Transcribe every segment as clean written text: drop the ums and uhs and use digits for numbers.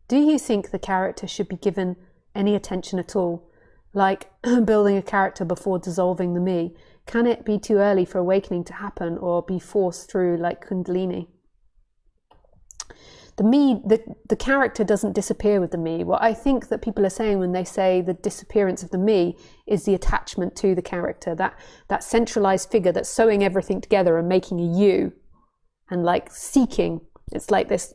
Do you think the character should be given any attention at all? Like building a character before dissolving the me? Can it be too early for awakening to happen, or be forced through like Kundalini? The me, the character doesn't disappear with the me. What I think that people are saying when they say the disappearance of the me is the attachment to the character, that centralized figure that's sewing everything together and making a you, and like seeking. It's like this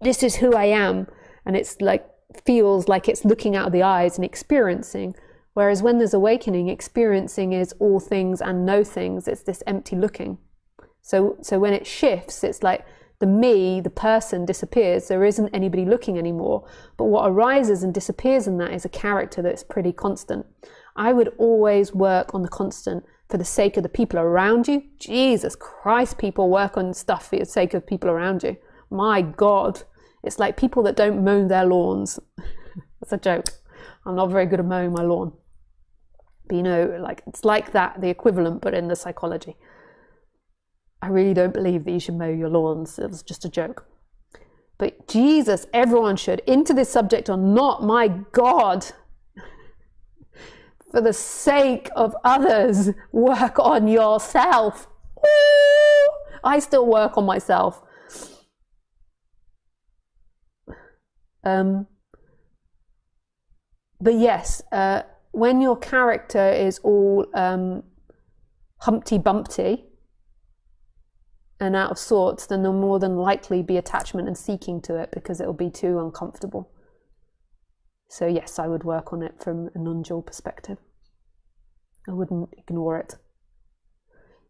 is who I am, and it's like feels like it's looking out of the eyes and experiencing. Whereas when there's awakening, experiencing is all things and no things. It's this empty looking. So when it shifts, it's like the me, the person, disappears. There isn't anybody looking anymore. But what arises and disappears in that is a character that's pretty constant. I would always work on the constant for the sake of the people around you. Jesus Christ, people work on stuff for the sake of people around you. My God. It's like people that don't mow their lawns. That's a joke. I'm not very good at mowing my lawn. But you know, like it's like that, the equivalent, but in the psychology. I really don't believe that you should mow your lawns. It was just a joke. But Jesus, everyone should. Into this subject or not, my God. For the sake of others, work on yourself. Ooh, I still work on myself. But yes, when your character is all Humpty Bumpty and out of sorts, then there'll more than likely be attachment and seeking to it because it'll be too uncomfortable. So yes, I would work on it from a non-dual perspective. I wouldn't ignore it.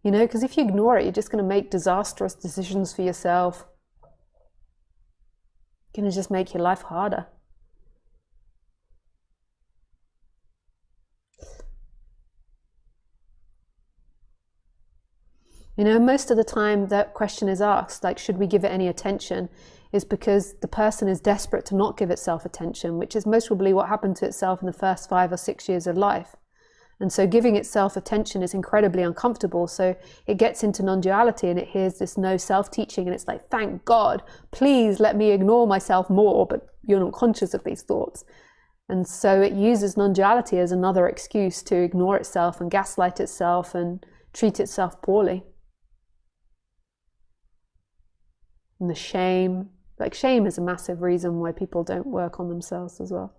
You know, because if you ignore it, you're just going to make disastrous decisions for yourself. You're going to just make your life harder. You know, most of the time that question is asked, like, should we give it any attention, is because the person is desperate to not give itself attention, which is most probably what happened to itself in the first 5 or 6 years of life. And so giving itself attention is incredibly uncomfortable. So it gets into non-duality and it hears this no self-teaching and it's like, thank God, please let me ignore myself more, but you're not conscious of these thoughts. And so it uses non-duality as another excuse to ignore itself and gaslight itself and treat itself poorly. And the shame, like shame is a massive reason why people don't work on themselves as well.